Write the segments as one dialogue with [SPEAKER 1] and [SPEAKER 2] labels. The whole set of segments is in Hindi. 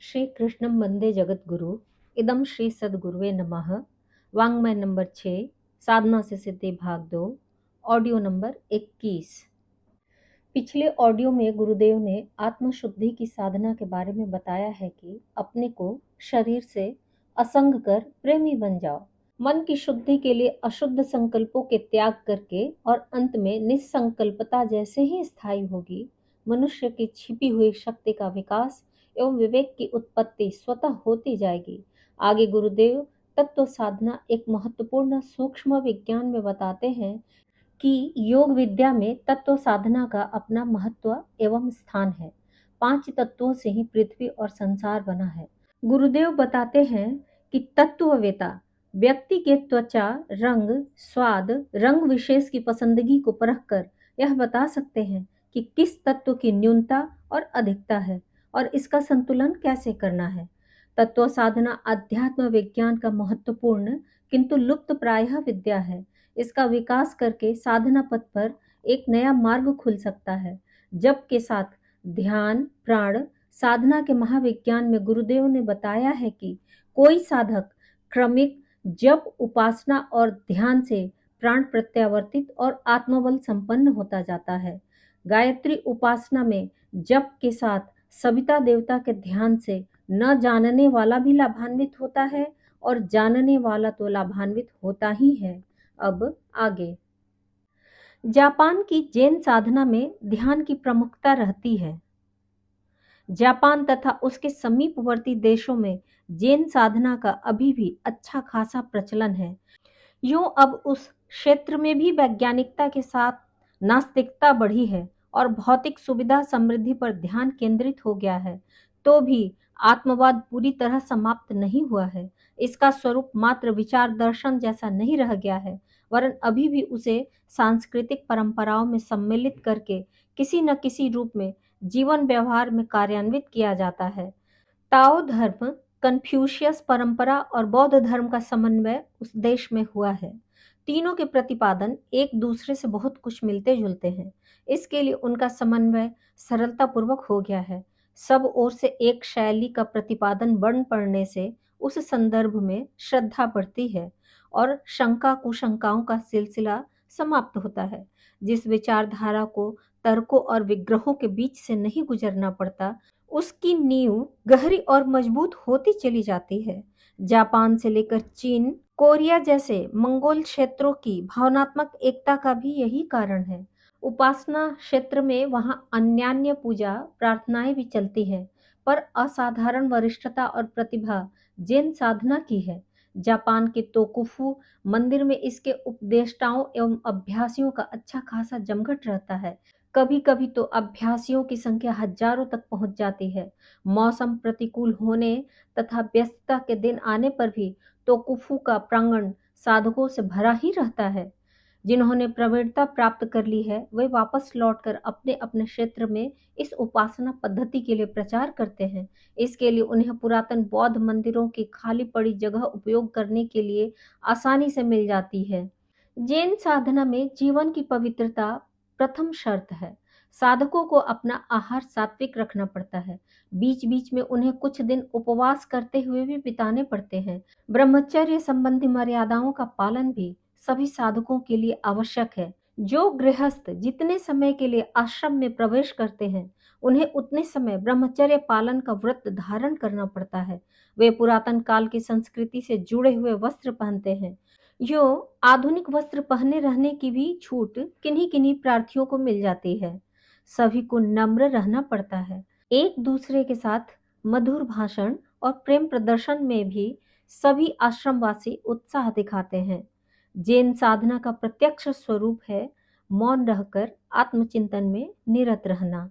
[SPEAKER 1] श्री कृष्णं वंदे जगद्गुरु। इदम श्री सद्गुरुवे नमः। वाङ्मय नंबर 6, साधना से सिद्धि भाग 2, ऑडियो नंबर 21। पिछले ऑडियो में गुरुदेव ने आत्मशुद्धि की साधना के बारे में बताया है कि अपने को शरीर से असंग कर प्रेमी बन जाओ। मन की शुद्धि के लिए अशुद्ध संकल्पों के त्याग करके और अंत में निसंकल्पता जैसे ही स्थायी होगी, मनुष्य की छिपी हुई शक्ति का विकास एवं विवेक की उत्पत्ति स्वतः होती जाएगी। आगे गुरुदेव तत्व साधना एक महत्वपूर्ण सूक्ष्म विज्ञान में बताते हैं कि योग विद्या में तत्व साधना का अपना महत्व एवं स्थान है। 5 तत्वों से ही पृथ्वी और संसार बना है। गुरुदेव बताते हैं कि तत्ववेता व्यक्ति के त्वचा, रंग, स्वाद, रंग विशेष की पसंदगी को परखकर यह बता सकते हैं कि किस तत्व की न्यूनता और अधिकता है और इसका संतुलन कैसे करना है। तत्व साधना अध्यात्म विज्ञान का महत्वपूर्ण किंतु लुप्त प्रायः विद्या है। इसका विकास करके साधना पथ पर एक नया मार्ग खुल सकता है। जप के साथ ध्यान, प्राण साधना के महाविज्ञान में गुरुदेव ने बताया है कि कोई साधक क्रमिक जप, उपासना और ध्यान से प्राण प्रत्यावर्तित और आत्मबल संपन्न होता जाता है। गायत्री उपासना में जप के साथ सविता देवता के ध्यान से न जानने वाला भी लाभान्वित होता है और जानने वाला तो लाभान्वित होता ही है। अब आगे जापान की जैन साधना में ध्यान की प्रमुखता रहती है। जापान तथा उसके समीपवर्ती देशों में जैन साधना का अभी भी अच्छा खासा प्रचलन है। यूं अब उस क्षेत्र में भी वैज्ञानिकता के साथ नास्तिकता बढ़ी है और भौतिक सुविधा समृद्धि पर ध्यान केंद्रित हो गया है, तो भी आत्मवाद पूरी तरह समाप्त नहीं हुआ है। इसका स्वरूप मात्र विचार दर्शन जैसा नहीं रह गया है, वरन अभी भी उसे सांस्कृतिक परंपराओं में सम्मिलित करके किसी न किसी रूप में जीवन व्यवहार में कार्यान्वित किया जाता है। ताओ धर्म, कन्फ्यूशियस परंपरा और बौद्ध धर्म का समन्वय उस देश में हुआ है। तीनों के प्रतिपादन एक दूसरे से बहुत कुछ मिलते जुलते हैं। इसके लिए उनका समन्वय सरलतापूर्वक हो गया है। सब ओर से एक शैली का प्रतिपादन बन पड़ने से उस संदर्भ में श्रद्धा बढ़ती है और शंका कुशंकाओं का सिलसिला समाप्त होता है। जिस विचारधारा को तर्कों और विग्रहों के बीच से नहीं गुजरना पड़ता, उसकी नींव गहरी और मजबूत होती चली जाती है। जापान से लेकर चीन, कोरिया जैसे मंगोल क्षेत्रों की भावनात्मक एकता का भी यही कारण है। उपासना क्षेत्र में वहां अन्यान्य पूजा प्रार्थनाएं भी चलती हैं, पर असाधारण वरिष्ठता और प्रतिभा जैन साधना की है। जापान के तोकुफू मंदिर में इसके उपदेष्टाओं एवं अभ्यासियों का अच्छा खासा जमघट रहता है। कभी कभी तो अभ्यासियों की संख्या हजारों तक पहुंच जाती है। मौसम प्रतिकूल होने तथा व्यस्तता के दिन आने पर भी तोकुफू का प्रांगण साधकों से भरा ही रहता है। जिन्होंने प्रवीणता प्राप्त कर ली है, वे वापस लौटकर अपने अपने क्षेत्र में इस उपासना पद्धति के लिए प्रचार करते हैं। इसके लिए उन्हें पुरातन बौद्ध मंदिरों की खाली पड़ी जगह उपयोग करने के लिए आसानी से मिल जाती है। जैन साधना में जीवन की पवित्रता प्रथम शर्त है। साधकों को अपना आहार सात्विक रखना पड़ता है। बीच बीच में उन्हें कुछ दिन उपवास करते हुए भी बिताने पड़ते हैं। ब्रह्मचर्य संबंधी मर्यादाओं का पालन भी सभी साधकों के लिए आवश्यक है। जो गृहस्थ जितने समय के लिए आश्रम में प्रवेश करते हैं, उन्हें उतने समय ब्रह्मचर्य पालन का व्रत धारण करना पड़ता है। वे पुरातन काल की संस्कृति से जुड़े हुए वस्त्र पहनते हैं। यो आधुनिक वस्त्र पहने रहने की भी छूट किन्हीं किन्हीं प्रार्थियों को मिल जाती है। सभी को नम्र रहना पड़ता है। एक दूसरे के साथ मधुर भाषण और प्रेम प्रदर्शन में भी सभी आश्रमवासी उत्साह दिखाते हैं। जैन साधना का प्रत्यक्ष स्वरूप है मौन रहकर आत्मचिंतन में निरत रहना।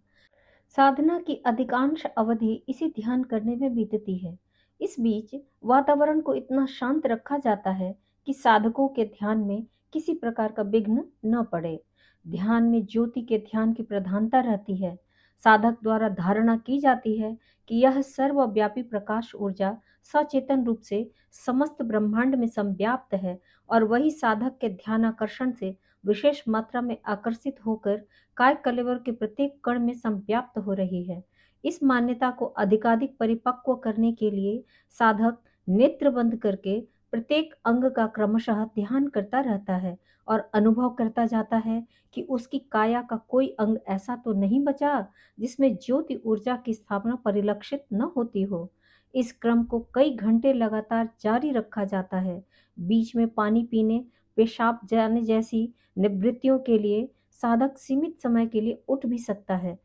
[SPEAKER 1] साधना की अधिकांश अवधि इसी ध्यान करने में बीतती है। इस बीच वातावरण को इतना शांत रखा जाता है कि साधकों के ध्यान में किसी प्रकार का विघ्न न पड़े। ध्यान में ज्योति के ध्यान की प्रधानता रहती है। साधक द्वारा धारणा की जाती है कि यह सर्वव्यापी प्रकाश ऊर्जा सचेतन रूप से समस्त ब्रह्मांड में संव्याप्त है और वही साधक के ध्यानाकर्षण से विशेष मात्रा में आकर्षित होकर काय कलेवर के प्रत्येक कण में संव्याप्त हो रही है। इस मान्यता को अधिकाधिक परिपक्व करने के लिए साधक नेत्र बंद करके प्रत्येक अंग का क्रमशः ध्यान करता रहता है और अनुभव करता जाता है कि उसकी काया का कोई अंग ऐसा तो नहीं बचा जिसमें ज्योति ऊर्जा की स्थापना परिलक्षित न होती हो। इस क्रम को कई घंटे लगातार जारी रखा जाता है। बीच में पानी पीने, पेशाब जाने जैसी निवृत्तियों के लिए साधक सीमित समय के लिए उठ भी सकता है,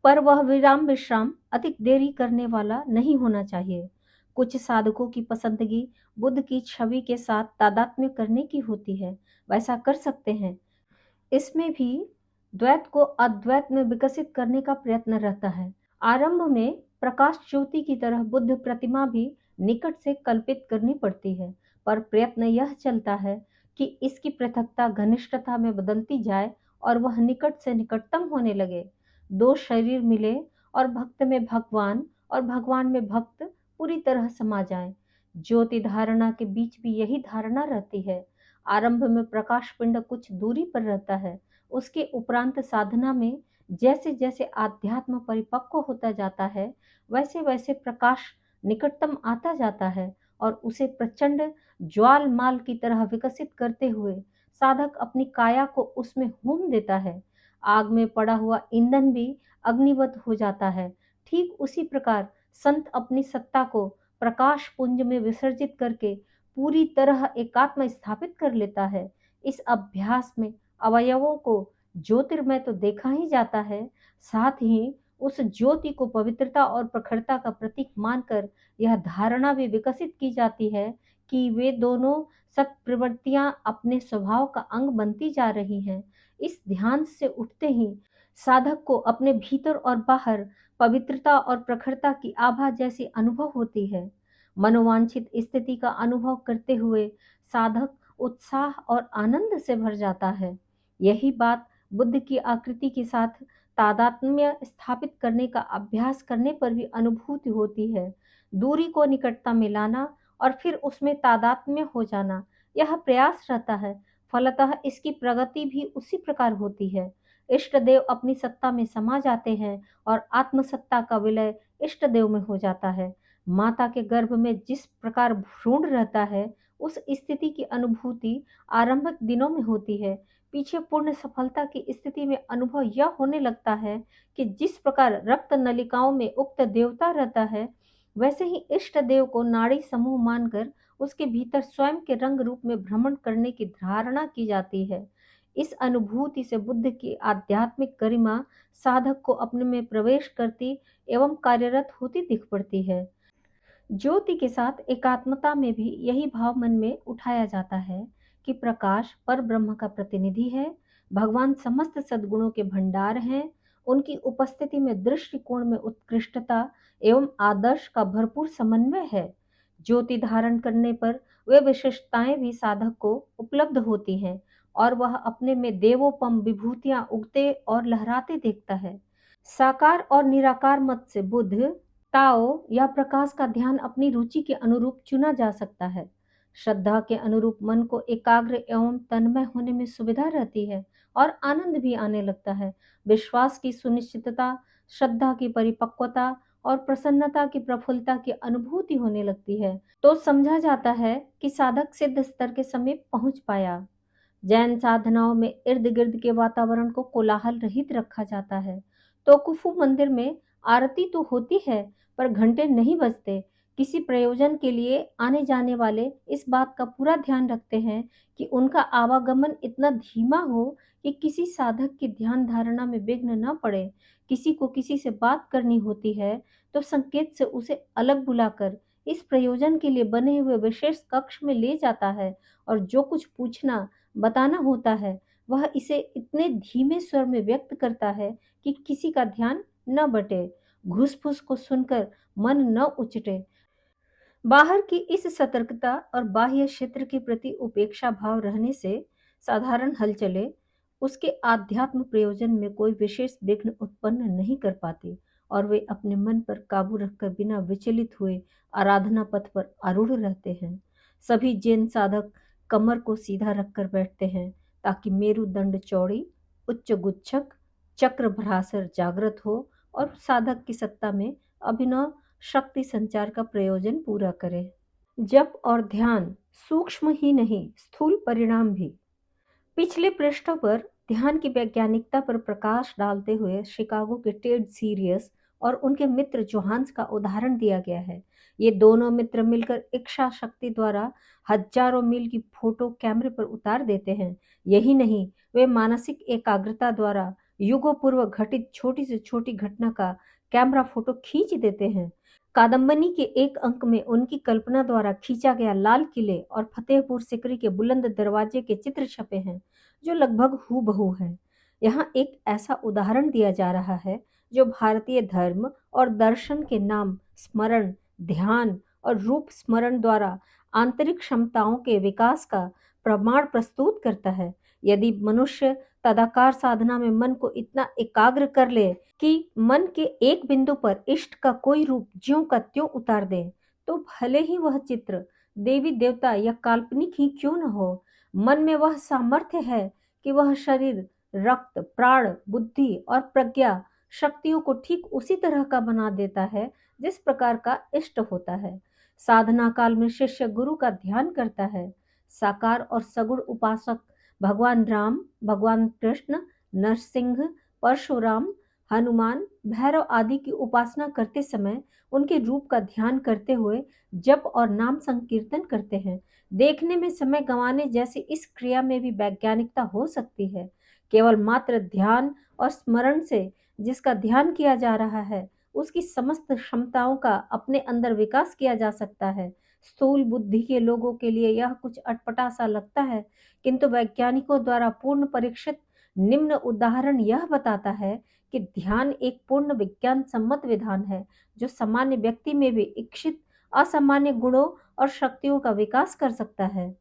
[SPEAKER 1] पर वह विश्राम अधिक देरी करने वाला नहीं होना चाहिए। कुछ साधकों की पसंदगी बुद्ध की छवि के साथ तादात्म्य करने की होती है, वैसा कर सकते हैं। इसमें भी द्वैत को अद्वैत में विकसित करने का प्रयत्न रहता है। आरंभ में प्रकाश ज्योति की तरह बुद्ध प्रतिमा भी निकट से कल्पित करनी पड़ती है, पर प्रयत्न यह चलता है कि इसकी पृथकता घनिष्ठता में बदलती जाए और वह निकट से निकटतम होने लगे। दो शरीर मिले और भक्त में भगवान और भगवान में भक्त पूरी तरह समा जाए। ज्योति धारणा के बीच भी यही धारणा रहती है। आरंभ में प्रकाश पिंड कुछ दूरी पर रहता है, उसके उपरांत साधना में जैसे जैसे आध्यात्म परिपक्व होता जाता है, वैसे वैसे प्रकाश निकटतम आता जाता है और उसे प्रचंड ज्वालमाल की तरह विकसित करते हुए साधक अपनी काया को उसमें होम देता है। आग में पड़ा हुआ ईंधन भी अग्निवत हो जाता है। ठीक उसी प्रकार संत अपनी सत्ता को प्रकाश पुंज में विसर्जित करके पूरी तरह एकात्म स्थापित कर लेता है। इस अभ्यास में अवयवों को ज्योतिर्मय तो देखा ही जाता है, साथ ही उस ज्योति को पवित्रता और प्रखरता का प्रतीक मानकर यह धारणा भी विकसित की जाती है कि वे दोनों सत्प्रवृत्तियां अपने स्वभाव का अंग बनती जा रही हैं। इस ध्यान से उठते ही साधक को अपने भीतर और बाहर पवित्रता और प्रखरता की आभा जैसी अनुभव होती है। मनोवांछित स्थिति का अनुभव करते हुए साधक उत्साह और आनंद से भर जाता है। यही बात बुद्ध की आकृति के साथ तादात्म्य स्थापित करने का अभ्यास करने पर भी अनुभूति होती है। दूरी को निकटता में लाना और फिर उसमें तादात्म्य हो जाना, यह प्रयास रहता है। फलतः इसकी प्रगति भी उसी प्रकार होती है। इष्ट देव अपनी सत्ता में समा जाते हैं और आत्मसत्ता का विलय इष्ट देव में हो जाता है। माता के गर्भ में जिस प्रकार भ्रूण रहता है, उस स्थिति की अनुभूति आरंभिक दिनों में होती है। पीछे पूर्ण सफलता की स्थिति में अनुभव यह होने लगता है कि जिस प्रकार रक्त नलिकाओं में उक्त देवता रहता है, वैसे ही इष्ट देव को नाड़ी समूह मानकर उसके भीतर स्वयं के रंग रूप में भ्रमण करने की धारणा की जाती है। इस अनुभूति से बुद्ध की आध्यात्मिक गरिमा साधक को अपने में प्रवेश करती एवं कार्यरत होती दिख पड़ती है। ज्योति के साथ एकात्मता में भी यही भाव मन में उठाया जाता है कि प्रकाश पर ब्रह्म का प्रतिनिधि है, भगवान समस्त सद्गुणों के भंडार हैं, उनकी उपस्थिति में दृष्टिकोण में उत्कृष्टता एवं आदर्श का भरपूर समन्वय है। ज्योति धारण करने पर वे विशेषताएं भी साधक को उपलब्ध होती हैं और वह अपने में देवोपम विभूतियां उगते और लहराते देखता है। साकार और निराकार मत से बुद्ध, ताओ या प्रकाश का ध्यान अपनी रुचि के अनुरूप चुना जा सकता है। श्रद्धा के अनुरूप मन को एकाग्र एवं तन्मय होने में सुविधा रहती है और आनंद भी आने लगता है। विश्वास की सुनिश्चितता, श्रद्धा की परिपक्वता और प्रसन्नता की प्रफुल्लता की अनुभूति होने लगती है तो समझा जाता है कि साधक सिद्ध स्तर के समीप पहुंच पाया। जैन साधनाओं में इर्द गिर्द के वातावरण को कोलाहल रहित रखा जाता है। तो कुफू मंदिर में आरती तो होती है, पर घंटे नहीं बजते। किसी प्रयोजन के लिए आने जाने वाले इस बात का पूरा ध्यान रखते हैं कि उनका आवागमन इतना धीमा हो कि किसी साधक की ध्यान धारणा में विघ्न न पड़े। किसी को किसी से बात करनी होती है तो संकेत से उसे अलग बुलाकर इस प्रयोजन के लिए बने हुए विशेष कक्ष में ले जाता है और जो कुछ पूछना बताना होता है वह इसे इतने धीमे स्वर में व्यक्त करता है कि किसी का ध्यान न बटे, घुसफुस को सुनकर मन न उचटे। बाहर की इस सतर्कता और बाह्य क्षेत्र के प्रति उपेक्षा भाव रहने से साधारण हलचले उसके आध्यात्म प्रयोजन में कोई विशेष विघ्न उत्पन्न नहीं कर पाती और वे अपने मन पर काबू रखकर बिना विचलित हुए आराधना पथ पर आरूढ़ रहते हैं। सभी जैन साधक कमर को सीधा रखकर बैठते हैं ताकि मेरुदंड चौड़ी, उच्च गुच्छक, चक्र भ्रासर जागृत हो और साधक की सत्ता में अभिनव शक्ति संचार का प्रयोजन पूरा करे। जप और ध्यान सूक्ष्म ही नहीं, स्थूल परिणाम भी। पिछले पृष्ठों पर ध्यान की वैज्ञानिकता पर प्रकाश डालते हुए शिकागो के टेड सीरियस और उनके मित्र जोहान्स का उदाहरण दिया गया है। ये दोनों मित्र मिलकर इच्छा शक्ति द्वारा हजारों मील की फोटो कैमरे पर उतार देते हैं। यही नहीं, वे मानसिक एकाग्रता द्वारा युगों पूर्व घटित छोटी से छोटी घटना का कैमरा फोटो खींच देते हैं। कादम्बनी के एक अंक में उनकी कल्पना द्वारा खींचा गया लाल किले और फतेहपुर सिकरी के बुलंद दरवाजे के चित्र छपे हैं, जो लगभग हूबहू है। यहाँ एक ऐसा उदाहरण दिया जा रहा है जो भारतीय धर्म और दर्शन के नाम स्मरण, ध्यान और रूप स्मरण द्वारा आंतरिक क्षमताओं के विकास का प्रमाण प्रस्तुत करता है। यदि मनुष्य तदाकार साधना में मन को इतना एकाग्र कर ले कि मन के एक बिंदु पर इष्ट का कोई रूप ज्यों का त्यों उतार दे, तो भले ही वह चित्र देवी देवता या काल्पनिक ही क्यों न हो, मन में वह सामर्थ्य है कि वह शरीर, रक्त, प्राण, बुद्धि और प्रज्ञा शक्तियों को ठीक उसी तरह का बना देता है जिस प्रकार का इष्ट होता है। साधना काल में शिष्य गुरु का ध्यान करता है। साकार और सगुण उपासक भगवान राम, भगवान कृष्ण, नरसिंह, परशुराम, हनुमान, भैरव आदि की उपासना करते समय उनके रूप का ध्यान करते हुए जप और नाम संकीर्तन करते हैं। देखने में समय गंवाने जैसी इस क्रिया में भी वैज्ञानिकता हो सकती है। केवल मात्र ध्यान और स्मरण से जिसका ध्यान किया जा रहा है, उसकी समस्त क्षमताओं का अपने अंदर विकास किया जा सकता है। स्थूल बुद्धि के लोगों के लिए यह कुछ अटपटा सा लगता है, किंतु वैज्ञानिकों द्वारा पूर्ण परीक्षित निम्न उदाहरण यह बताता है कि ध्यान एक पूर्ण विज्ञान सम्मत विधान है, जो सामान्य व्यक्ति में भी इच्छित असामान्य गुणों और शक्तियों का विकास कर सकता है।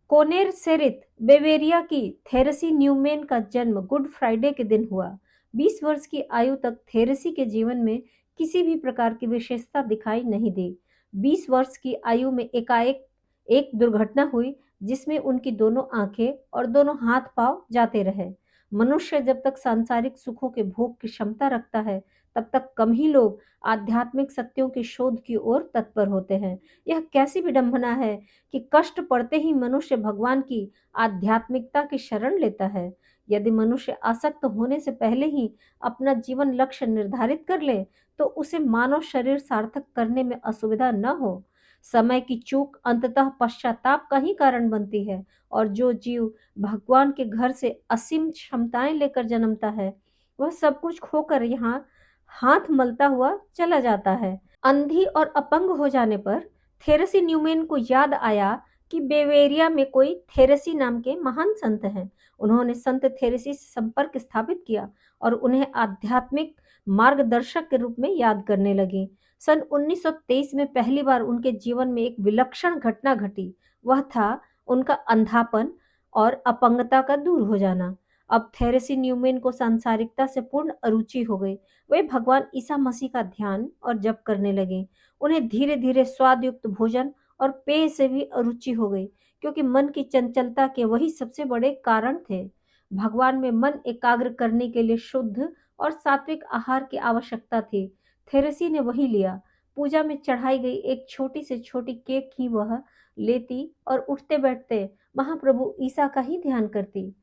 [SPEAKER 1] कोनेर सेरित बेवेरिया की थेरेसी न्यूमैन का जन्म गुड फ्राइडे के दिन हुआ। 20 वर्ष की आयु तक थेरेसी के जीवन में किसी भी प्रकार की विशेषता दिखाई नहीं दी। 20 वर्ष की आयु में एकाएक एक दुर्घटना हुई जिसमें उनकी दोनों आंखें और दोनों हाथ पांव जाते रहे। मनुष्य जब तक सांसारिक सुखों के भोग की क्षमता रखता है, तब तक कम ही लोग आध्यात्मिक सत्यों की शोध की ओर तत्पर होते हैं। यह कैसी विडंबना है कि कष्ट पड़ते ही मनुष्य भगवान की आध्यात्मिकता की शरण लेता है। यदि मनुष्य आसक्त होने से पहले ही अपना जीवन लक्ष्य निर्धारित कर ले, तो उसे मानव शरीर सार्थक करने में असुविधा न हो। समय की चूक अंततः पश्चाताप का ही कारण बनती है, और जो जीव भगवान के घर से असीम क्षमताएं लेकर जन्मता है, वह सब कुछ खोकर यहाँ हाथ मलता हुआ चला जाता है। अंधी और अपंग हो जाने पर थेरेसी न्यूमैन को याद आया कि बेवेरिया में कोई थेरेसी नाम के महान संत हैं। उन्होंने संत थेरेसी से संपर्क स्थापित किया और उन्हें आध्यात्मिक मार्गदर्शक के रूप में याद करने लगी। सन 1923 में पहली बार उनके जीवन में एक विलक्षण घटना घटी। वह था उनका अंधापन और अपंगता का दूर हो जाना। अब थेरेसी न्यूमैन को सांसारिकता से पूर्ण अरुचि हो गई। वे भगवान ईसा मसीह का ध्यान और जप करने लगे। उन्हें धीरे धीरे स्वादयुक्त भोजन और पेय से भी अरुचि हो गई, क्योंकि मन की चंचलता के वही सबसे बड़े कारण थे। भगवान में मन एकाग्र करने के लिए शुद्ध और सात्विक आहार की आवश्यकता थी। थेरेसी ने वही लिया। पूजा में चढ़ाई गई एक छोटी से छोटी केक ही वह लेती और उठते बैठते महाप्रभु ईसा का ही ध्यान करती।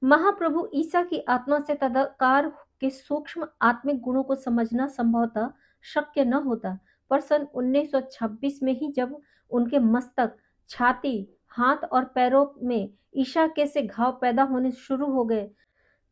[SPEAKER 1] महाप्रभु ईसा की आत्मा से तदाकार के सूक्ष्म आत्मिक गुणों को समझना संभवतः शक्य न होता, पर सन 1926 में ही जब उनके मस्तक, छाती, हाथ और पैरों में ईशा के से घाव पैदा होने शुरू हो गए,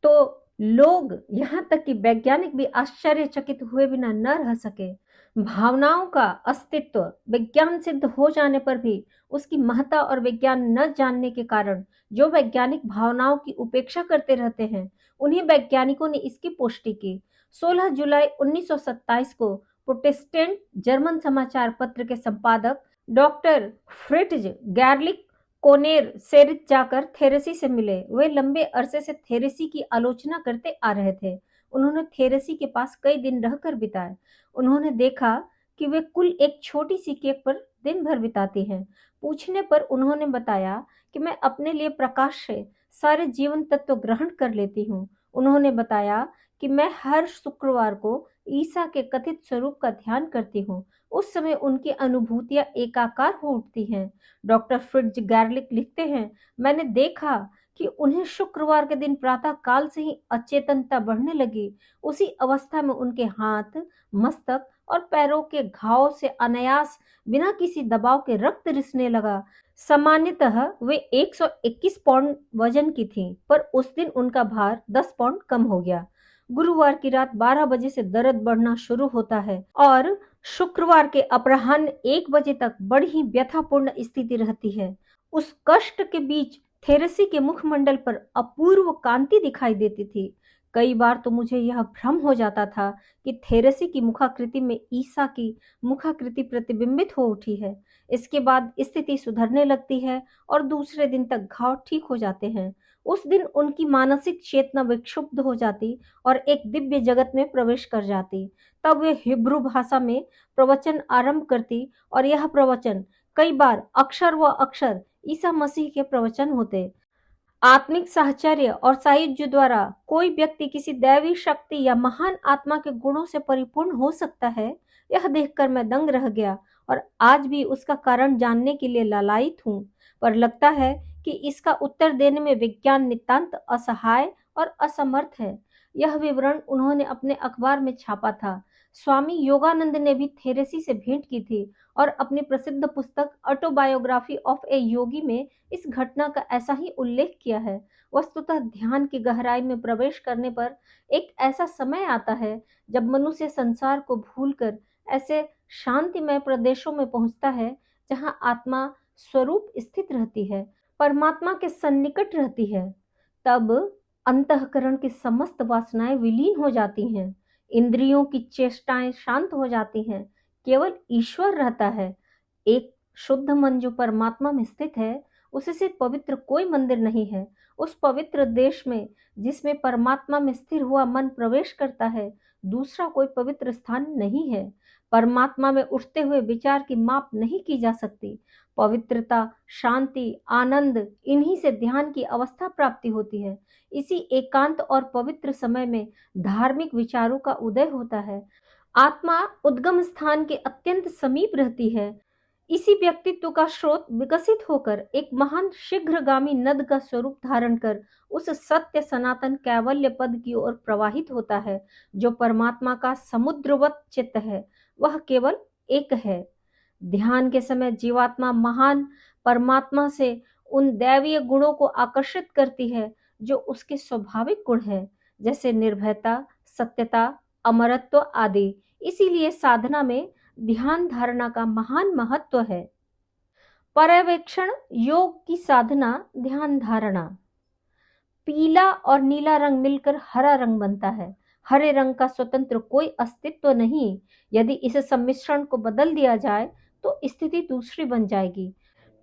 [SPEAKER 1] तो लोग, यहाँ तक कि वैज्ञानिक भी आश्चर्यचकित हुए बिना न रह सके। भावनाओं का अस्तित्व विज्ञान सिद्ध हो जाने पर भी उसकी महत्ता और विज्ञान न जानने के कारण जो वैज्ञानिक भावनाओं की उपेक्षा करते रहते हैं, उन्हीं वैज्ञानिकों ने इसकी पुष्टि की। 16 जुलाई 1927 को प्रोटेस्टेंट जर्मन समाचार पत्र के संपादक डॉक्टर फ्रिट्ज गैरलिक कोनेर सेरित जाकर थेरेसी से मिले। वे लंबे अरसे से थेरेसी की आलोचना करते आ रहे थे। उन्होंने थेरेसी के पास कई दिन रहकर बिताए। उन्होंने देखा कि वे कुल एक छोटी सी केक पर दिन भर बिताती हैं। पूछने पर उन्होंने बताया कि मैं अपने लिए प्रकाश से सारे जीवन तत्व ग्रहण कर लेती हूँ। उन्होंने बताया कि कि मैं हर शुक्रवार को ईसा के कथित स्वरूप का ध्यान करती हूँ। उस समय उनकी अनुभूतियां एकाकार हो उठती हैं। डॉक्टर फ्रिट्ज गार्लिक लिखते हैं, मैंने देखा कि उन्हें शुक्रवार के दिन प्रातः काल से ही अचेतनता बढ़ने लगी। उसी अवस्था में उनके हाथ, मस्तक और पैरों के घावों से अनायास बिना किसी दबाव के रक्त रिसने लगा। सामान्यतः वे 121 पाउंड वजन की थीं, पर उस दिन उनका भार 10 पाउंड कम हो गया। गुरुवार की रात 12 बजे से दर्द बढ़ना शुरू होता है और शुक्रवार के अपराह्न 1 बजे तक बड़ी ही व्यथापूर्ण स्थिति रहती है। उस कष्ट के बीच थेरेसी के मुखमंडल पर अपूर्व कांति दिखाई देती थी। कई बार तो मुझे यह भ्रम हो जाता था कि थेरेसी की मुखाकृति में ईसा की मुखाकृति प्रतिबिंबित हो उठी है। इसके बाद स्थिति सुधरने लगती है और दूसरे दिन तक घाव ठीक हो जाते हैं। उस दिन उनकी मानसिक चेतना विक्षुब्ध हो जाती और एक दिव्य जगत में प्रवेश कर जाती। तब वे हिब्रू भाषा में प्रवचन आरंभ करती और यह प्रवचन कई बार अक्षर व अक्षर ईसा मसीह के प्रवचन होते। आत्मिक साहचर्य और सायुज्य द्वारा कोई व्यक्ति किसी दैवी शक्ति या महान आत्मा के गुणों से परिपूर्ण हो सकता है, यह देखकर मैं दंग रह गया और आज भी उसका कारण जानने के लिए लालायित हूँ। पर लगता है कि इसका उत्तर देने में विज्ञान नितांत असहाय और असमर्थ है। यह विवरण उन्होंने अपने अखबार में छापा था। स्वामी योगानंद ने भी थेरेसी से भेंट की थी और अपनी प्रसिद्ध पुस्तक ऑटोबायोग्राफी ऑफ ए योगी में इस घटना का ऐसा ही उल्लेख किया है। वस्तुतः ध्यान की गहराई में प्रवेश करने पर एक ऐसा समय आता है जब मनुष्य संसार को भूलकर ऐसे शांतिमय प्रदेशों में पहुंचता है जहां आत्मा स्वरूप स्थित रहती है, परमात्मा के सन्निकट रहती है। तब अंतःकरण की समस्त वासनाएं विलीन हो जाती हैं, इंद्रियों की चेष्टाएं शांत हो जाती हैं, केवल ईश्वर रहता है। एक शुद्ध मन जो परमात्मा में स्थित है, उससे पवित्र कोई मंदिर नहीं है। उस पवित्र देश में जिसमें परमात्मा में स्थिर हुआ मन प्रवेश करता है, दूसरा कोई पवित्र स्थान नहीं है। परमात्मा में उठते हुए विचार की माप नहीं की जा सकती। पवित्रता, शांति, आनंद, इन्हीं से ध्यान की अवस्था प्राप्ति होती है। इसी एकांत और पवित्र समय में धार्मिक विचारों का उदय होता है। आत्मा उद्गम स्थान के अत्यंत समीप रहती है। इसी व्यक्तित्व का स्रोत विकसित होकर एक महान शीघ्रगामी नद का स्वरूप धारण कर उस सत्य सनातन कैवल्य पद की ओर प्रवाहित होता है जो परमात्मा का समुद्रवत चित्त है। वह केवल एक है। ध्यान के समय जीवात्मा महान परमात्मा से उन दैवीय गुणों को आकर्षित करती है जो उसके स्वाभाविक गुण है, जैसे निर्भयता, सत्यता, अमरत्व आदि। इसीलिए साधना में ध्यान धारणा का महान महत्व है। पर्यवेक्षण योग की साधना ध्यान धारणा। पीला और नीला रंग मिलकर हरा रंग बनता है। हरे रंग का स्वतंत्र कोई अस्तित्व नहीं। यदि इस सम्मिश्रण को बदल दिया जाए तो स्थिति दूसरी बन जाएगी।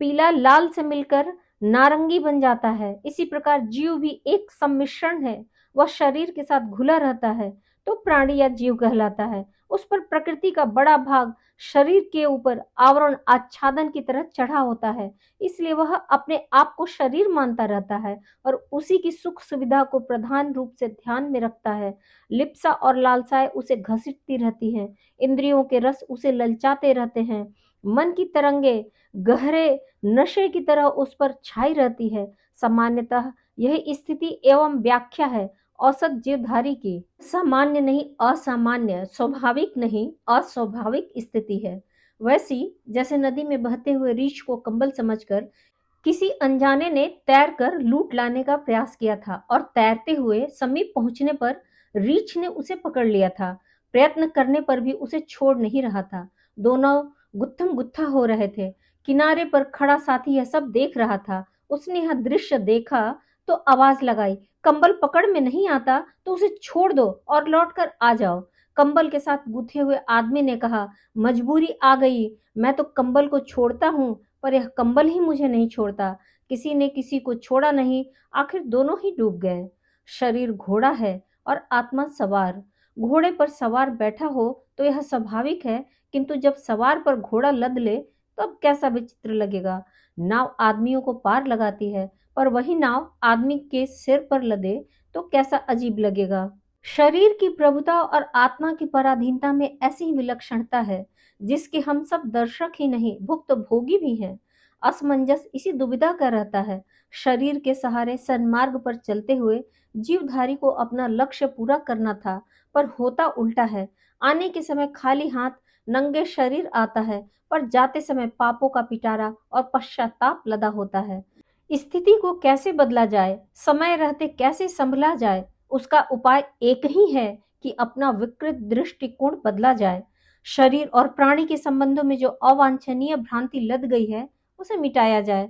[SPEAKER 1] पीला लाल से मिलकर नारंगी बन जाता है। इसी प्रकार जीव भी एक सम्मिश्रण है। वह शरीर के साथ घुला रहता है तो प्राणी या जीव कहलाता है। उस पर प्रकृति का बड़ा भाग शरीर के ऊपर आवरण आच्छादन की तरह चढ़ा होता है, इसलिए वह अपने आप को शरीर मानता रहता है और उसी की सुख सुविधा को प्रधान रूप से ध्यान में रखता है। लिप्सा और लालसाएं उसे घसीटती रहती हैं, इंद्रियों के रस उसे ललचाते रहते हैं, मन की तरंगे गहरे नशे की तरह उस पर छाई रहती है। सामान्यतः यह स्थिति एवं व्याख्या है औसत जीवधारी की। सामान्य नहीं असामान्य, स्वाभाविक नहीं अस्वाभाविक स्थिति है। वैसी जैसे नदी में बहते हुए रीछ को कंबल समझकर किसी अनजाने ने तैरकर लूट लाने का प्रयास किया था और तैरते हुए समीप पहुंचने पर रीछ ने उसे पकड़ लिया था। प्रयत्न करने पर भी उसे छोड़ नहीं रहा था। दोनों गुत्थम गुत्था हो रहे थे। किनारे पर खड़ा साथी यह सब देख रहा था। उसने यह दृश्य देखा तो आवाज लगाई, कंबल पकड़ में नहीं आता तो उसे छोड़ दो और लौटकर आ जाओ। कंबल के साथ गुथे हुए आदमी ने कहा, मजबूरी आ गई, मैं तो कंबल को छोड़ता हूँ पर यह कंबल ही मुझे नहीं छोड़ता। किसी ने किसी को छोड़ा नहीं, आखिर दोनों ही डूब गए। शरीर घोड़ा है और आत्मा सवार। घोड़े पर सवार बैठा हो तो यह स्वाभाविक है, किंतु जब सवार पर घोड़ा लद ले तब कैसा विचित्र लगेगा। नाव आदमियों को पार लगाती है, पर वही नाव आदमी के सिर पर लदे तो कैसा अजीब लगेगा। शरीर की प्रभुता और आत्मा की पराधीनता में ऐसी ही विलक्षणता है जिसके हम सब दर्शक ही नहीं भुक्त भोगी भी हैं। असमंजस इसी दुविधा का रहता है। शरीर के सहारे सन्मार्ग पर चलते हुए जीवधारी को अपना लक्ष्य पूरा करना था, पर होता उल्टा है। आने के समय खाली हाथ नंगे शरीर आता है, पर जाते समय पापों का पिटारा और पश्चाताप लदा होता है। स्थिति को कैसे बदला जाए, समय रहते कैसे संभला जाए, उसका उपाय एक ही है कि अपना विकृत दृष्टिकोण बदला जाए। शरीर और प्राणी के संबंधों में जो अवांछनीय भ्रांति लद गई है, उसे मिटाया जाए।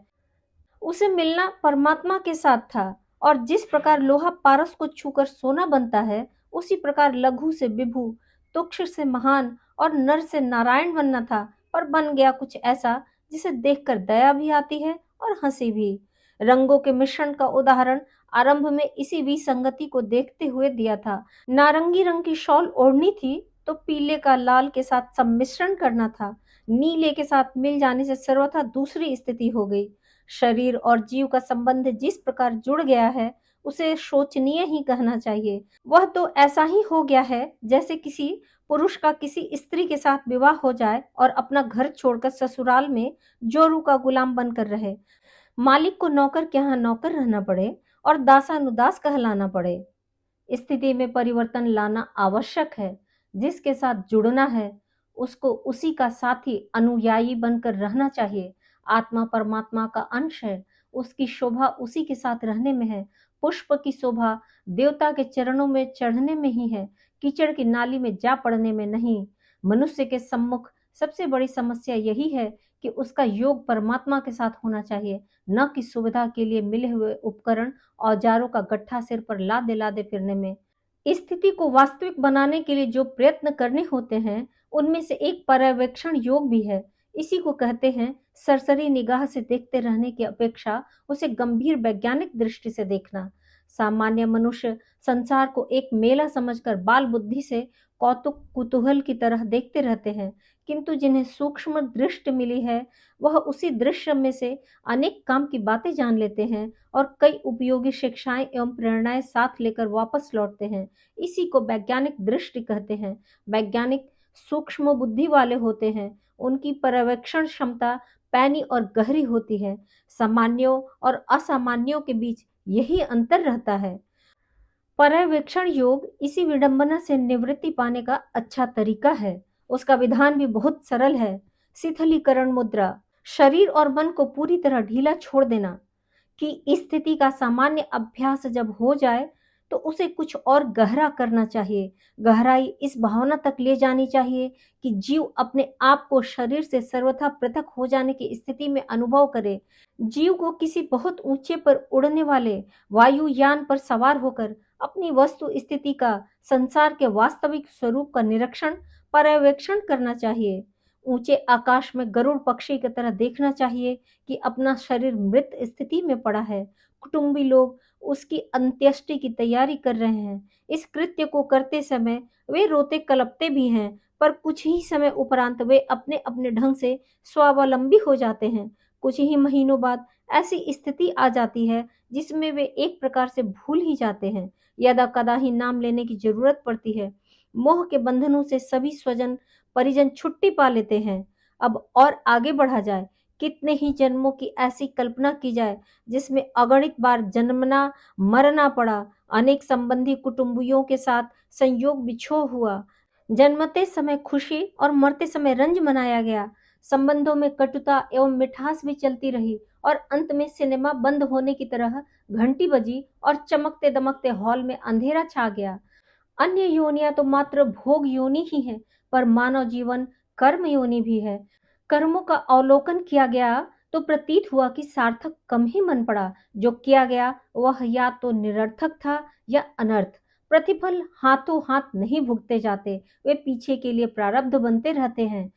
[SPEAKER 1] उसे मिलना परमात्मा के साथ था, और जिस प्रकार लोहा पारस को छूकर सोना बनता है, उसी प्रकार लघु से विभु, तुक्ष से महान और नर से नारायण बनना था, पर बन गया कुछ ऐसा जिसे देखकर दया भी आती है और हंसी भी। रंगों के मिश्रण का उदाहरण आरंभ में इसी विसंगति को देखते हुए दिया था। नारंगी रंग की शॉल ओढ़नी थी तो पीले का लाल के साथ सम्मिश्रण करना था। नीले के साथ मिल जाने से सर्वथा दूसरी स्थिति हो गई। शरीर और जीव का संबंध जिस प्रकार जुड़ गया है, उसे शोचनीय ही कहना चाहिए। वह तो ऐसा ही हो गया है जैसे किसी पुरुष का किसी स्त्री के साथ विवाह हो जाए और अपना घर छोड़कर ससुराल में जोरू का गुलाम बनकर रहे। मालिक को नौकर के यहाँ नौकर रहना पड़े और दासानुदास कहलाना पड़े। स्थिति में परिवर्तन लाना आवश्यक है। जिसके साथ जुड़ना है, उसको उसी का साथी अनुयायी बनकर रहना चाहिए। आत्मा परमात्मा का अंश है, उसकी शोभा उसी के साथ रहने में है। पुष्प की शोभा देवता के चरणों में चढ़ने में ही है, कीचड़ की नाली में जा पड़ने में नहीं। मनुष्य के सम्मुख सबसे बड़ी समस्या यही है कि उसका योग परमात्मा के साथ होना चाहिए, न कि सुविधा के लिए मिले हुए उपकरण औजारों का गट्ठा सिर पर लादे लादे फिरने में। स्थिति को वास्तविक बनाने के लिए जो प्रयत्न करने होते हैं, उनमें से एक पर्यवेक्षण योग भी है। इसी को कहते हैं सरसरी निगाह से देखते रहने की अपेक्षा उसे गंभीर वैज्ञानिक दृष्टि से देखना। सामान्य मनुष्य संसार को एक मेला समझकर बाल बुद्धि से कौतुक कुतूहल की तरह देखते रहते हैं, किंतु जिन्हें सूक्ष्म दृष्टि मिली है, वह उसी दृश्य में से अनेक काम की बातें जान लेते हैं और कई उपयोगी शिक्षाएं एवं प्रेरणाएं साथ लेकर वापस लौटते हैं। इसी को वैज्ञानिक दृष्टि कहते हैं। वैज्ञानिक सूक्ष्म बुद्धि वाले होते हैं, उनकी पर्यवेक्षण क्षमता पैनी और गहरी होती है। सामान्यों और असामान्यों के बीच यही अंतर रहता है। पर्यवेक्षण योग इसी विडंबना से निवृत्ति पाने का अच्छा तरीका है। उसका विधान भी बहुत सरल है। शिथिलीकरण मुद्रा, शरीर और मन को पूरी तरह ढीला छोड़ देना। कि स्थिति का सामान्य अभ्यास जब हो जाए तो उसे कुछ और गहरा करना चाहिए। गहराई इस भावना तक ले जानी चाहिए कि जीव अपने आप को शरीर से सर्वथा पृथक हो जाने की स्थिति में अनुभव करे। जीव को किसी बहुत ऊंचे पर उड़ने वाले वायुयान पर सवार होकर अपनी वस्तु स्थिति का, संसार के वास्तविक स्वरूप का निरीक्षण पर्यवेक्षण करना चाहिए। ऊंचे आकाश में गरुड़ पक्षी की तरह देखना चाहिए कि अपना शरीर मृत स्थिति में पड़ा है। कुटुंबी लोग उसकी अंत्येष्टि की तैयारी कर रहे हैं। इस कृत्य को करते समय वे रोते कलपते भी हैं, पर कुछ ही समय उपरांत वे अपने अपने ढंग से स्वावलंबी हो जाते हैं। कुछ ही महीनों बाद ऐसी स्थिति आ जाती है जिसमें वे एक प्रकार से भूल ही जाते हैं। यदा कदा ही नाम लेने की जरूरत पड़ती है। मोह के बंधनों से सभी स्वजन परिजन छुट्टी पा लेते हैं। अब और आगे बढ़ा जाए, कितने ही जन्मों की ऐसी कल्पना की जाए जिसमें अगणित बार जन्मना मरना पड़ा, अनेक संबंधी कुटुंबियों के साथ संयोग बिछोह हुआ, जन्मते समय खुशी और मरते समय रंज मनाया गया, संबंधों में कटुता एवं मिठास भी चलती रही और अंत में सिनेमा बंद होने की तरह घंटी बजी और चमकते दमकते हॉल में अंधेरा छा गया। अन्य योनियां तो मात्र भोग योनि ही है, पर मानव जीवन कर्म योनि भी है। कर्मों का अवलोकन किया गया तो प्रतीत हुआ कि सार्थक कम ही मन पड़ा। जो किया गया वह या तो निरर्थक था या अनर्थ। प्रतिफल हाथों हाथ नहीं भुगते जाते, वे पीछे के लिए प्रारब्ध बनते रहते हैं।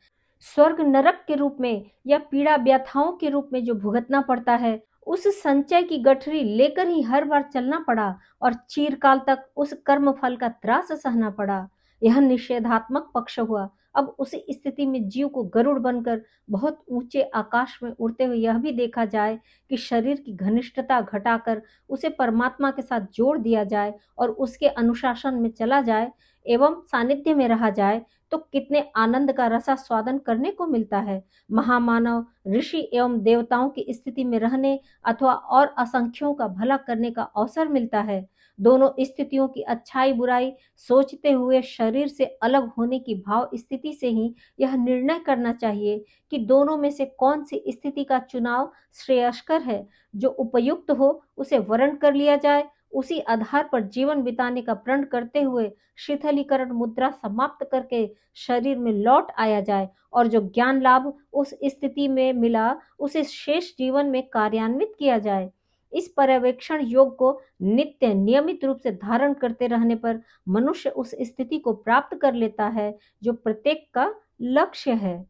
[SPEAKER 1] स्वर्ग नरक के रूप में या पीड़ा व्यथाओं के रूप में जो भुगतना पड़ता है, उस संचय की गठरी लेकर ही हर बार चलना पड़ा और चिरकाल तक उस कर्म फल का त्रास सहना पड़ा। यह निषेधात्मक पक्ष हुआ। अब उसी स्थिति में जीव को गरुड़ बनकर बहुत ऊंचे आकाश में उड़ते हुए यह भी देखा जाए कि शरीर की घनिष्ठता घटाकर उसे परमात्मा के साथ जोड़ दिया जाए और उसके अनुशासन में चला जाए एवं सानिध्य में रहा जाए, तो कितने आनंद का रसास्वादन करने को मिलता है। महामानव ऋषि एवं देवताओं की स्थिति में रहने अथवा और असंख्यों का भला करने का अवसर मिलता है। दोनों स्थितियों की अच्छाई बुराई सोचते हुए शरीर से अलग होने की भाव स्थिति से ही यह निर्णय करना चाहिए कि दोनों में से कौन सी स्थिति का चुनाव श्रेयस्कर है। जो उपयुक्त हो उसे वर्ण कर लिया जाए, उसी आधार पर जीवन बिताने का प्रण करते हुए शिथिलीकरण मुद्रा समाप्त करके शरीर में लौट आया जाए और जो ज्ञान लाभ उस स्थिति में मिला उसे शेष जीवन में कार्यान्वित किया जाए। इस पर्यवेक्षण योग को नित्य नियमित रूप से धारण करते रहने पर मनुष्य उस स्थिति को प्राप्त कर लेता है जो प्रत्येक का लक्ष्य है।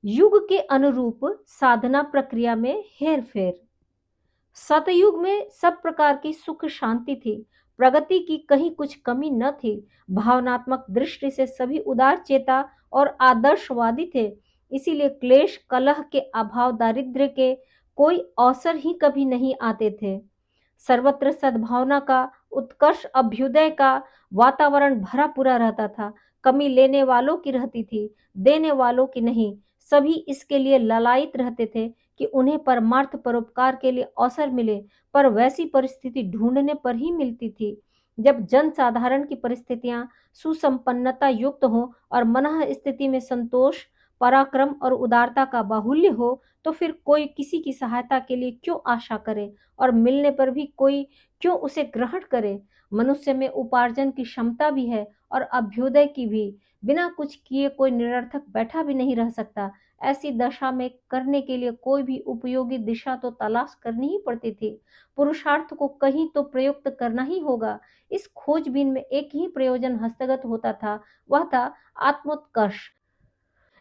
[SPEAKER 1] युग के अनुरूप साधना प्रक्रिया में हेरफेर। सतयुग में सब प्रकार की सुख शांति थी, प्रगति की कहीं कुछ कमी न थी। भावनात्मक दृष्टि से सभी उदार चेता और आदर्शवादी थे, इसीलिए क्लेश कलह के अभाव दारिद्र्य के कोई अवसर ही कभी नहीं आते थे। सर्वत्र सद्भावना का उत्कर्ष अभ्युदय का वातावरण भरा पूरा रहता था। कमी लेने वालों की रहती थी, देने वालों की नहीं। सभी इसके लिए ललायित रहते थे कि उन्हें परमार्थ परोपकार के लिए अवसर मिले, पर वैसी परिस्थिति ढूंढने पर ही मिलती थी जब जन साधारण की परिस्थितियां सुसंपन्नता युक्त हो और मनः स्थिति में संतोष, पराक्रम और उदारता का बाहुल्य हो, तो फिर कोई किसी की सहायता के लिए क्यों आशा करे और मिलने पर भी कोई क्यों उसे ग्रहण करे। मनुष्य में उपार्जन की क्षमता भी है और अभ्युदय की भी। बिना कुछ किए कोई निरर्थक बैठा भी नहीं रह सकता। ऐसी दशा में करने के लिए कोई भी उपयोगी दिशा तो तलाश करनी ही पड़ती थी। पुरुषार्थ को कहीं तो प्रयुक्त करना ही होगा। इस खोजबीन में एक ही प्रयोजन हस्तगत होता था, वह था आत्मोत्कर्ष।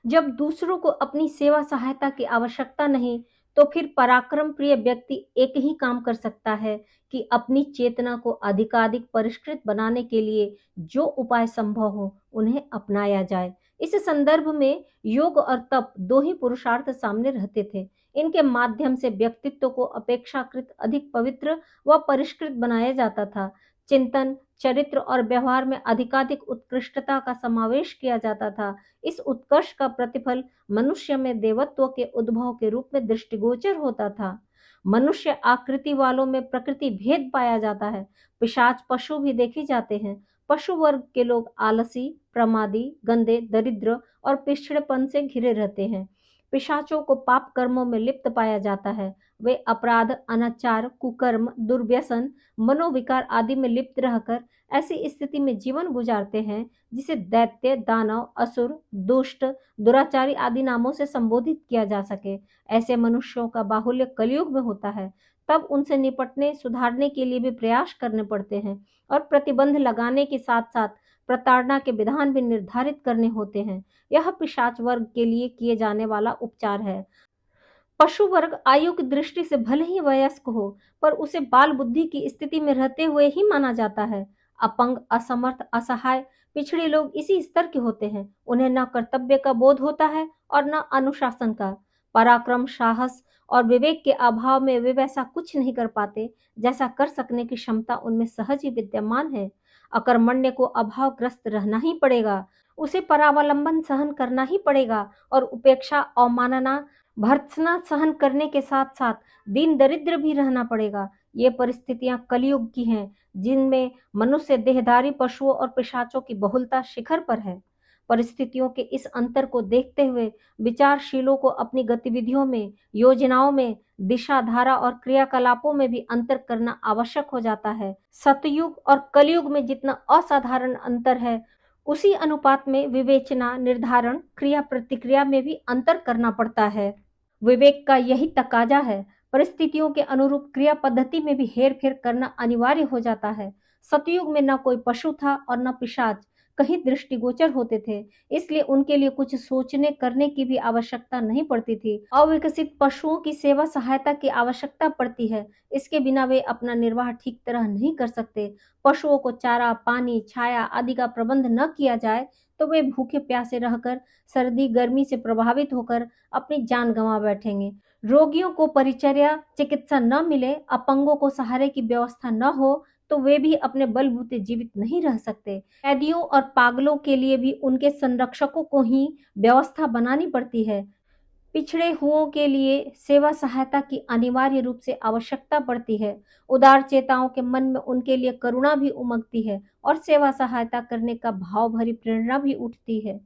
[SPEAKER 1] जब दूसरों को अपनी सेवा सहायता की आवश्यकता नहीं, तो फिर पराक्रम प्रिय व्यक्ति एक ही काम कर सकता है कि अपनी चेतना को अधिकाधिक परिष्कृत बनाने के लिए जो उपाय संभव हो उन्हें अपनाया जाए। इस संदर्भ में योग और तप दो ही पुरुषार्थ सामने रहते थे। इनके माध्यम से व्यक्तित्व को अपेक्षाकृत अधिक पवित्र व परिष्कृत बनाया जाता था। चिंतन, चरित्र और व्यवहार में अधिकाधिक उत्कृष्टता का समावेश किया जाता था। इस उत्कर्ष का प्रतिफल मनुष्य में देवत्व के उद्भव के रूप में दृष्टिगोचर होता था। मनुष्य आकृति वालों में प्रकृति भेद पाया जाता है। पिशाच पशु भी देखे जाते हैं। पशु वर्ग के लोग आलसी, प्रमादी, गंदे, दरिद्र और पिछड़ेपन से घिरे रहते हैं। पिशाचों को पाप कर्मों में लिप्त पाया जाता है। वे अपराध, अनाचार, कुकर्म, दुर्व्यसन, मनोविकार आदि में लिप्त रहकर ऐसी स्थिति में जीवन गुजारते हैं जिसे दैत्य, दानव, असुर, दुष्ट, दुराचारी आदि नामों से संबोधित किया जा सके। ऐसे मनुष्यों का बाहुल्य कलयुग में होता है। तब उनसे निपटने, सुधारने के लिए भी प्रयास करने पड़ते हैं और प्रतिबंध लगाने के साथ साथ प्रताड़ना के विधान भी निर्धारित करने होते हैं। यह पिशाच वर्ग के लिए किए जाने वाला उपचार है। पशु वर्ग आयु की दृष्टि से भले ही वयस्क हो, पर उसे बाल बुद्धि की स्थिति में रहते हुए ही माना जाता है। अपंग, असमर्थ, असहाय, पिछड़े लोग इसी स्तर के होते हैं। उन्हें न कर्तव्य का बोध होता है और न अनुशासन का। पराक्रम, साहस और विवेक के अभाव में वे वैसा कुछ नहीं कर पाते जैसा कर सकने की क्षमता उनमें सहज ही विद्यमान है। अकर्मण्य को अभावग्रस्त रहना ही पड़ेगा, उसे परावलंबन सहन करना ही पड़ेगा और उपेक्षा, अवमानना, भर्त्सना सहन करने के साथ साथ दीन दरिद्र भी रहना पड़ेगा। ये परिस्थितियां कलयुग की हैं, जिनमें मनुष्य देहधारी पशुओं और पिशाचों की बहुलता शिखर पर है। परिस्थितियों के इस अंतर को देखते हुए विचारशीलों को अपनी गतिविधियों में, योजनाओं में, दिशा, धारा और क्रियाकलापों में भी अंतर करना आवश्यक हो जाता है। सतयुग और कलयुग में जितना असाधारण अंतर है, उसी अनुपात में विवेचना, निर्धारण, क्रिया प्रतिक्रिया में भी अंतर करना पड़ता है। विवेक का यही तकाजा है। परिस्थितियों के अनुरूप क्रिया पद्धति में भी हेर फेर करना अनिवार्य हो जाता है। सतयुग में न कोई पशु था और न पिशाच कहीं दृष्टिगोचर होते थे, इसलिए उनके लिए कुछ सोचने करने की भी आवश्यकता नहीं पड़ती थी। अविकसित पशुओं की सेवा सहायता की आवश्यकता पड़ती है, इसके बिना वे अपना निर्वाह ठीक तरह नहीं कर सकते। पशुओं को चारा, पानी, छाया आदि का प्रबंध न किया जाए तो वे भूखे प्यासे रहकर सर्दी गर्मी से प्रभावित होकर अपनी जान गंवा बैठेंगे। रोगियों को परिचर्या चिकित्सा न मिले, अपंगों को सहारे की व्यवस्था न हो, तो वे भी अपने बलबूते जीवित नहीं रह सकते। कैदियों और पागलों के लिए भी उनके संरक्षकों को ही व्यवस्था बनानी पड़ती है। पिछड़े हुओं के लिए सेवा सहायता की अनिवार्य रूप से आवश्यकता पड़ती है। उदार चेताओं के मन में उनके लिए करुणा भी उमगती है और सेवा सहायता करने का भाव भरी प्रेरणा भी उठती है।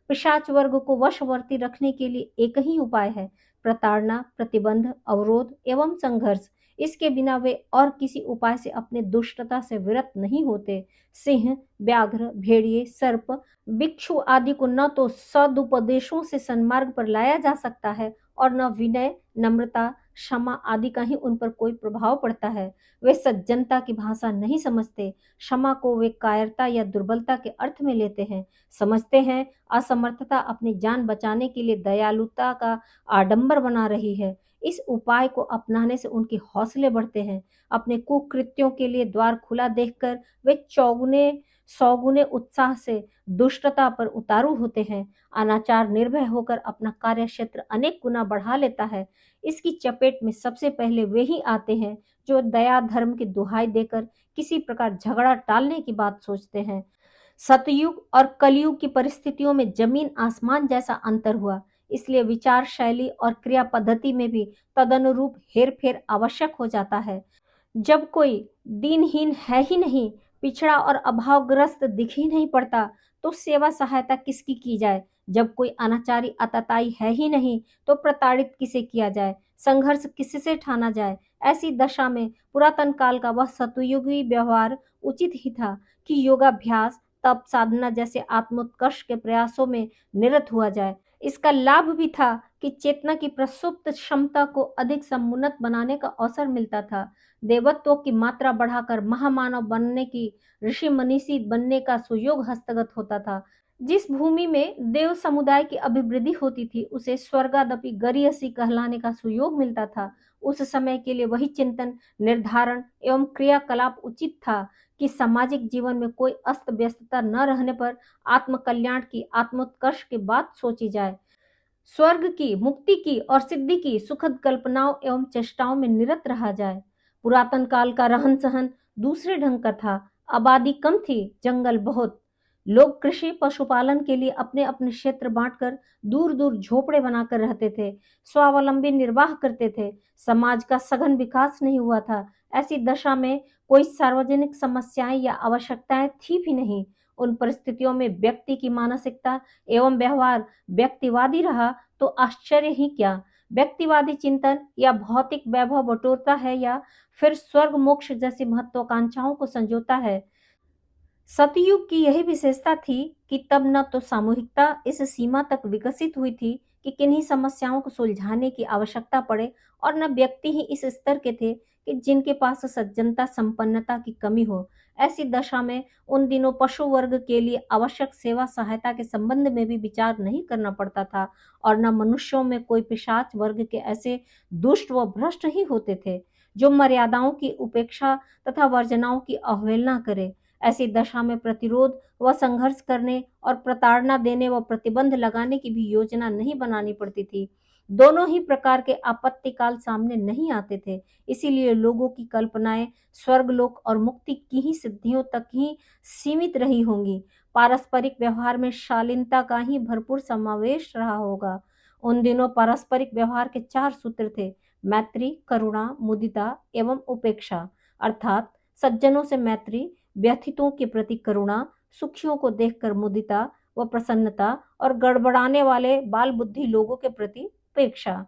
[SPEAKER 1] पिशाच वर्ग को वशवर्ती रखने के लिए एक ही उपाय है, प्रताड़ना, प्रतिबंध, अवरोध एवं संघर्ष। इसके बिना वे और किसी उपाय से अपने दुष्टता से विरत नहीं होते। सिंह, व्याघ्र, भेड़िए, सर्प, भिक्षु आदि को न तो सदुपदेशों से सन्मार्ग पर लाया जा सकता है और न विनय, नम्रता, क्षमा आदि का ही उन पर कोई प्रभाव पड़ता है। वे सज्जनता की भाषा नहीं समझते। क्षमा को वे कायरता या दुर्बलता के अर्थ में लेते हैं। समझते हैं असमर्थता अपनी जान बचाने के लिए दयालुता का आडंबर बना रही है। इस उपाय को अपनाने से उनके हौसले बढ़ते हैं। अपने कुकृत्यों के लिए द्वार खुला देखकर वे चौगुने सौगुने उत्साह से दुष्टता पर उतारू होते हैं। अनाचार निर्भय होकर अपना कार्य क्षेत्र अनेक गुना बढ़ा लेता है। इसकी चपेट में सबसे पहले वे ही आते हैं जो दया धर्म की दुहाई देकर किसी प्रकार झगड़ा टालने की बात सोचते हैं। सतयुग और कलयुग की परिस्थितियों में जमीन आसमान जैसा अंतर हुआ, इसलिए विचार शैली और क्रिया पद्धति में भी तदनुरूप हेरफेर आवश्यक हो जाता है। जब कोई दीनहीन है ही नहीं, पिछड़ा और अभावग्रस्त दिख ही नहीं पड़ता, तो सेवा सहायता किसकी की जाए। जब कोई अनाचारी आतताई है ही नहीं, तो प्रताड़ित किसे किया जाए, संघर्ष किससे ठाना जाए। ऐसी दशा में पुरातन काल का वह सतयुगी व्यवहार उचित ही था कि योगाभ्यास, तप साधना जैसे आत्मोत्कर्ष के प्रयासों में निरत हुआ जाए। इसका लाभ भी था कि चेतना की प्रसुप्त क्षमता को अधिक समुन्नत बनाने का अवसर मिलता था। देवत्व की मात्रा बढ़ाकर महामानव बनने की, ऋषि मनीषी बनने का सुयोग हस्तगत होता था। जिस भूमि में देव समुदाय की अभिवृद्धि होती थी, उसे स्वर्गादपि गरीयसी कहलाने का सुयोग मिलता था। उस समय के लिए वही चिंतन, निर्धारण एवं क्रियाकलाप उचित था कि सामाजिक जीवन में कोई अस्त व्यस्तता न रहने पर आत्म कल्याण की, आत्मोत्कर्ष की बात सोची जाए। स्वर्ग की, मुक्ति की और सिद्धि की सुखद कल्पनाओं एवं चेष्टाओं में निरत रहा जाए। पुरातन काल का रहन सहन दूसरे ढंग का था। आबादी कम थी, जंगल बहुत। लोग कृषि पशुपालन के लिए अपने अपने क्षेत्र बांटकर दूर दूर झोपड़े बनाकर रहते थे, स्वावलंबी निर्वाह करते थे। समाज का सघन विकास नहीं हुआ था। ऐसी दशा में कोई सार्वजनिक समस्याएं या आवश्यकताएं थी भी नहीं। उन परिस्थितियों में व्यक्ति की मानसिकता एवं व्यवहार व्यक्तिवादी रहा तो आश्चर्य ही क्या। व्यक्तिवादी चिंतन या भौतिक वैभव बटोरता है या फिर स्वर्ग मोक्ष जैसी महत्वाकांक्षाओं को संजोता है। सतयुग की यही विशेषता थी कि तब न तो सामूहिकता इस सीमा तक विकसित हुई थी कि किन्हीं समस्याओं को सुलझाने की आवश्यकता पड़े, और न व्यक्ति ही इस स्तर के थे कि जिनके पास सज्जनता संपन्नता की कमी हो। ऐसी दशा में उन दिनों पशु वर्ग के लिए आवश्यक सेवा सहायता के संबंध में भी विचार नहीं करना पड़ता था, और न मनुष्यों में कोई पिशाच वर्ग के ऐसे दुष्ट व भ्रष्ट ही होते थे जो मर्यादाओं की उपेक्षा तथा वर्जनाओं की अवहेलना करे। ऐसी दशा में प्रतिरोध व संघर्ष करने और प्रताड़ना देने व प्रतिबंध लगाने की भी योजना नहीं बनानी पड़ती थी। दोनों ही प्रकार के आपत्ति काल सामने नहीं आते थे। इसीलिए लोगों की कल्पनाएं स्वर्गलोक और मुक्ति की ही सिद्धियों तक ही सीमित रही होंगी। पारस्परिक व्यवहार में शालीनता का ही भरपूर समावेश रहा होगा। उन दिनों पारस्परिक व्यवहार के 4 सूत्र थे: मैत्री, करुणा, मुदिता एवं उपेक्षा। अर्थात सज्जनों से मैत्री, व्यथितों के प्रति करुणा, सुखियों को देखकर मुदिता व प्रसन्नता, और गड़बड़ाने वाले बाल बुद्धि लोगों के प्रति उपेक्षा।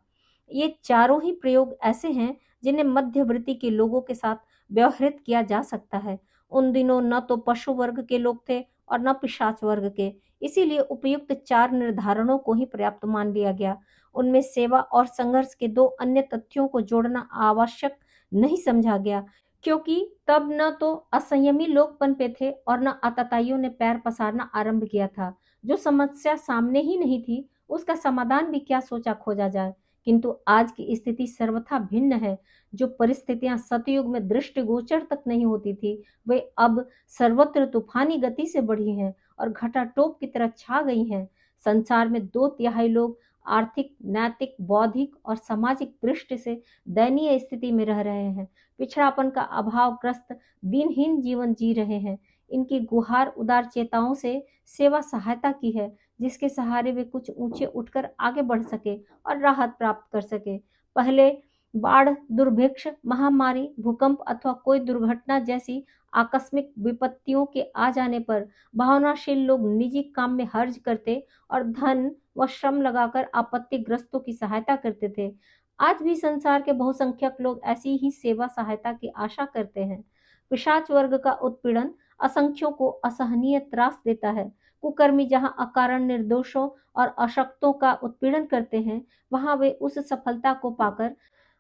[SPEAKER 1] ये चारों ही प्रयोग ऐसे हैं जिन्हें मध्यवर्ती के लोगों के साथ व्यवहृत किया जा सकता है। उन दिनों न तो पशु वर्ग के लोग थे और न पिशाच वर्ग के, इसीलिए उपयुक्त 4 निर्धारणों को ही पर्याप्त मान लिया गया। उनमें सेवा और संघर्ष के 2 अन्य तथ्यों को जोड़ना आवश्यक नहीं समझा गया, क्योंकि तब न तो असंयमी लोग पनपे थे और न आतताइयों ने पैर पसारना आरंभ किया था। जो समस्या सामने ही नहीं थी, उसका समाधान भी क्या सोचा खोजा जाए। किंतु आज की स्थिति सर्वथा भिन्न है। जो परिस्थितियां सतयुग में दृष्टिगोचर तक नहीं होती थी, वे अब सर्वत्र तूफानी गति से बढ़ी हैं और घटाटोप की तरह छा गई हैं। संसार में 2/3 लोग आर्थिक, नैतिक, बौद्धिक और सामाजिक दृष्टि से दयनीय स्थिति में रह रहे हैं। पिछड़ापन का अभावग्रस्त, दिनहीन जीवन जी रहे हैं। इनकी गुहार उदार चेताओं से सेवा सहायता की है, जिसके सहारे वे कुछ ऊंचे उठकर आगे बढ़ सके और राहत प्राप्त कर सके। पहले बाढ़, दुर्भिक्ष, महामारी, भूकंप अथवा कोई दुर्घटना जैसी आकस्मिक विपत्तियों के आ जाने पर भावनाशील लोग निजी काम में खर्च करते और धन व श्रम लगाकर आपत्तिग्रस्तों की सहायता करते थे। आज भी संसार के बहुसंख्यक लोग ऐसी ही सेवा सहायता की आशा करते हैं। पिशाच वर्ग का उत्पीड़न असंख्यों को असहनीय त्रास देता है। कुकर्मी जहां अकारण निर्दोषों और अशक्तों का उत्पीड़न करते हैं, वहां वे उस सफलता को पाकर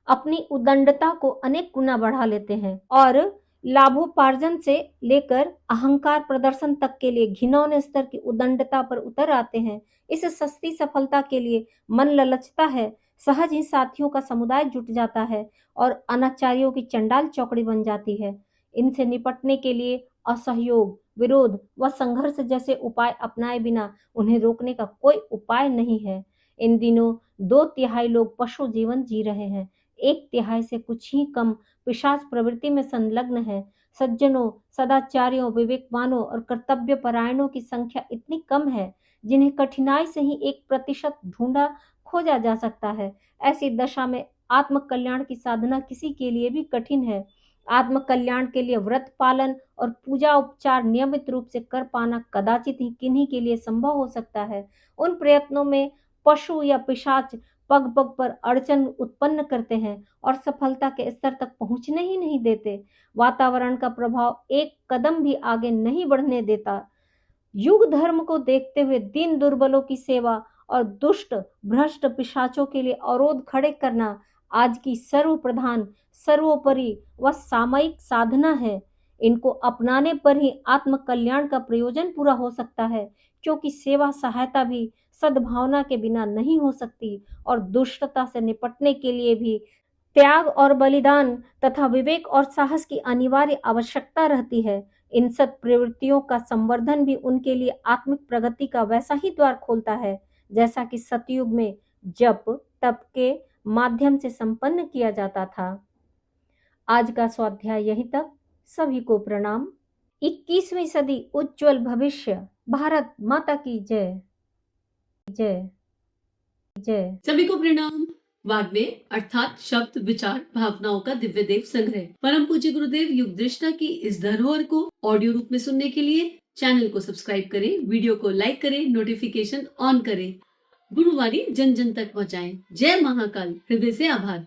[SPEAKER 1] अपनी उदंडता को अनेक गुना बढ़ा लेते हैं और लाभोपार्जन से लेकर अहंकार प्रदर्शन तक के लिए घिनौने स्तर की उदंडता पर उतर आते हैं। इस सस्ती सफलता के लिए मन ललचता है, सहज ही साथियों का समुदाय जुट जाता है और अनाचारियों की चंडाल चौकड़ी बन जाती है। इनसे निपटने के लिए असहयोग, विरोध व संघर्ष जैसे उपाय अपनाए बिना उन्हें रोकने का कोई उपाय नहीं है। इन दिनों 2/3 लोग पशु जीवन जी रहे हैं। 1/3 से कुछ ही कम पिशाच प्रवृत्ति में संलग्न है। सज्जनों, सदाचारियों, विवेकवानों और कर्तव्यपरायणों की संख्या इतनी कम है, जिन्हें कठिनाई से ही 1% ढूंढा खोजा जा सकता है। ऐसी दशा में आत्म कल्याण की साधना किसी के लिए भी कठिन है। आत्म कल्याण के लिए व्रत पालन और पूजा उपचार नियमित रूप से कर पाना कदाचित ही किन्हीं के लिए संभव हो सकता है। उन प्रयत्नों में पशु या पिशाच पग पग पर अड़चन उत्पन्न करते हैं और सफलता के स्तर तक पहुंचने ही नहीं देते। वातावरण का प्रभाव एक कदम भी आगे नहीं बढ़ने देता। युग धर्म को देखते हुए दीन दुर्बलों की सेवा और दुष्ट भ्रष्ट पिशाचों के लिए अवरोध खड़े करना आज की सर्वप्रधान, सर्वोपरि व सामयिक साधना है। इनको अपनाने पर ही आत्म कल्याण का प्रयोजन पूरा हो सकता है, क्योंकि सेवा सहायता भी सद्भावना के बिना नहीं हो सकती और दुष्टता से निपटने के लिए भी त्याग और बलिदान तथा विवेक और साहस की अनिवार्य आवश्यकता रहती है। इन सत प्रवृत्तियों का संवर्धन भी उनके लिए आत्मिक प्रगति का वैसा ही द्वार खोलता है, जैसा कि सतयुग में जप तप के माध्यम से संपन्न किया जाता था। आज का स्वाध्याय यहीं तक। सभी को प्रणाम। 21वीं सदी उज्जवल भविष्य। भारत माता की जय जय जय।
[SPEAKER 2] सभी को प्रणाम। वाग्देव अर्थात शब्द, विचार, भावनाओं का दिव्य देव संग्रह परम पूज्य गुरुदेव युग दृष्टा की इस धरोहर को ऑडियो रूप में सुनने के लिए चैनल को सब्सक्राइब करें, वीडियो को लाइक करें, नोटिफिकेशन ऑन करें, गुरुवाणी जन जन तक पहुँचाएं। जय महाकाल। हृदय से आभार।